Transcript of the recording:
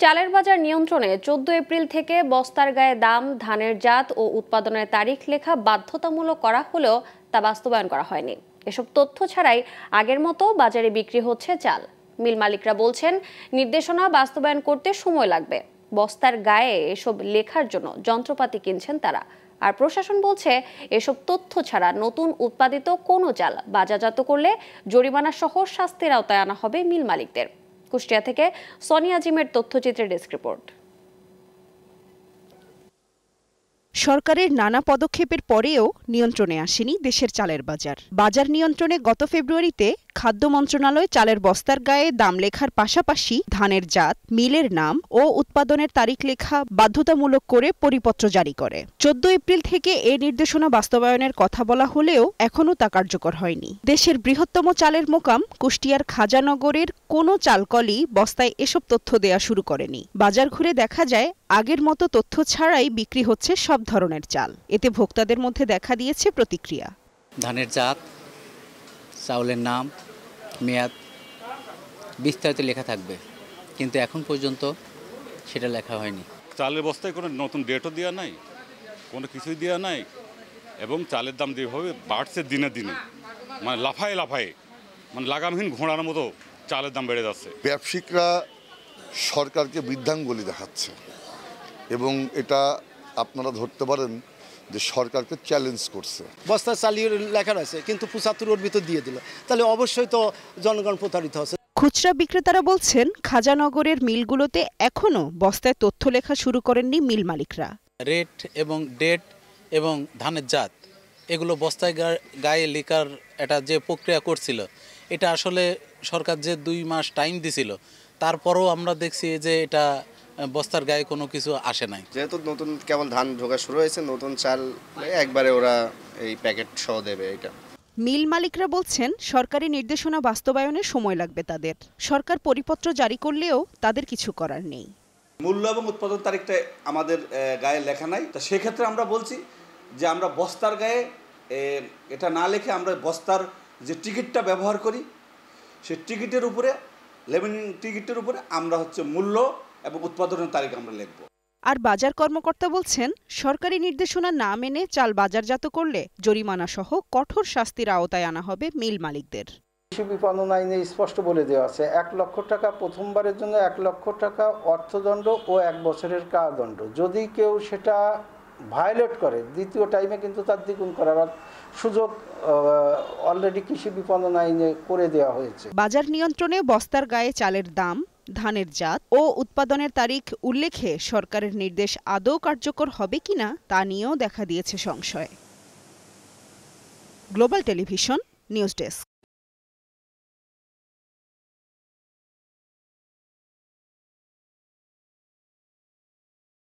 চালের বাজার নিয়ন্ত্রণে 14 এপ্রিল থেকে বস্তার গায়ে দাম, ধানের জাত ও উৎপাদনের তারিখ লেখা বাধ্যতামূলক করা হলেও তা বাস্তবায়ন করা হয়নি। এসব তথ্য ছাড়াই আগের মতো বাজারে বিক্রি হচ্ছে চাল। মিল মালিকরা বলছেন, নির্দেশনা বাস্তবায়ন করতে সময় লাগবে। বস্তার গায়ে এসব লেখার জন্য যন্ত্রপাতি কিনছেন তারা। আর প্রশাসন বলছে, এসব তথ্য ছাড়া নতুন উৎপাদিত কোনো চাল বাজারজাত করলে জরিমানা সহ শাস্তির আওতায় আনা হবে মিল মালিকদের। কুষ্টিয়া থেকে সোনিয়া জিমের তথ্যচিত্রের ডেস্ক রিপোর্ট। সরকারের নানা পদক্ষেপের পরেও নিয়ন্ত্রণে আসেনি দেশের চালের বাজার। বাজার নিয়ন্ত্রণে গত ফেব্রুয়ারিতে খাদ্য মন্ত্রণালয় চালের বস্তার গায়ে দাম লেখার পাশাপাশি ধানের জাত, মিলের নাম ও উৎপাদনের তারিখ লেখা বাধ্যতামূলক করে পরিপত্র জারি করে। 14 এপ্রিল থেকে এ নির্দেশনা বাস্তবায়নের কথা বলা হলেও এখনও তা কার্যকর হয়নি। দেশের বৃহত্তম চালের মোকাম কুষ্টিয়ার খাজানগরের কোনো চালকলই বস্তায় এসব তথ্য দেয়া শুরু করেনি। বাজার ঘুরে দেখা যায়, আগের মতো তথ্য ছাড়াই বিক্রি হচ্ছে সব ধরনের চাল। এতে ভোক্তাদের মধ্যে দেখা দিয়েছে প্রতিক্রিয়া। ধানের জাত, চাউলের নাম, মেয়াদ বিস্তারিত লেখা থাকবে, কিন্তু এখন পর্যন্ত সেটা লেখা হয়নি। চালের বস্তায় কোনো নতুন ডেটও দেওয়া নাই, কোনো কিছুই দেওয়া নাই, এবং চালের দাম যেভাবে বাড়ছে দিনে দিনে, মানে লাফায় লাফায়, মানে লাগামহীন ঘোড়ার মতো চালের দাম বেড়ে যাচ্ছে। ব্যবসায়িকরা সরকারকে বৃদ্ধাঙ্গুলি দেখাচ্ছে এবং এটা আপনারা ধরতে পারেন যে সরকারকে চ্যালেঞ্জ করছে। বস্তা চালিয়ে লেখা রয়েছে কিন্তু 75 ভিতর দিয়ে দিল, তাহলে অবশ্যই তো জনগণ প্রতারিত হচ্ছে। খুচরা বিক্রেতারা বলছেন, খাজানগরের মিলগুলোতে এখনও বস্তায় তথ্য লেখা শুরু করেননি মিল মালিকরা। রেট এবং ডেট এবং ধানের জাত এগুলো বস্তায় গায়ে লেখার এটা যে প্রক্রিয়া করছিল, এটা আসলে সরকার যে 2 মাস টাইম দিছিল, তারপরও আমরা দেখছি যে এটা বস্তার গায়ে কোনো কিছু আসে নাই। যেহেতু নতুন কেবল ধান ঢোকা শুরু হয়েছে, নতুন চাল একবারে ওরা এই প্যাকেট সহ দেবে। এটা মিল মালিকরা বলছেন, সরকারি নির্দেশনা বাস্তবায়নে সময় লাগবে তাদের। সরকার পরিপত্র জারি করলেও তাদের কিছু করার নেই। মূল্য এবং উৎপাদন তারিখটা আমাদের গায়ে লেখা নাই। তো সেক্ষেত্রে আমরা বলছি যে আমরা বস্তার গায়ে এটা না লিখে আমরা বস্তার যে টিকিটটা ব্যবহার করি, সেই টিকিটের উপরে, লেমিনেটিং টিকিটের উপরে আমরা মূল্য এবং উৎপাদনের তারিখ আমরা লিখব। আর বাজার কর্মকর্তা বলছেন, সরকারি নির্দেশনা না মেনে চাল বাজারজাত করলে জরিমানা সহ কঠোর শাস্তির আওতায় আনা হবে মিল মালিকদের। কৃষি বিপণন আইনে স্পষ্ট বলে দেওয়া আছে, 1 লক্ষ টাকা প্রথমবারের জন্য 1 লক্ষ টাকা অর্থদণ্ড ও 1 বছরের কারাদণ্ড। যদি কেউ সেটা ভায়োলেট করে, দ্বিতীয় টাইমে কিন্তু তার দ্বিগুণ করার সুযোগ অলরেডি কৃষি বিপণন আইনে করে দেওয়া হয়েছে। বাজার নিয়ন্ত্রণে বস্তার গায়ে চালের দাম, ধানের জাত ও উৎপাদনের তারিখ উল্লেখে সরকারের নির্দেশ আদৌ কার্যকর হবে কিনা তা নিয়েও দেখা দিয়েছে সংশয়। Global television news desk.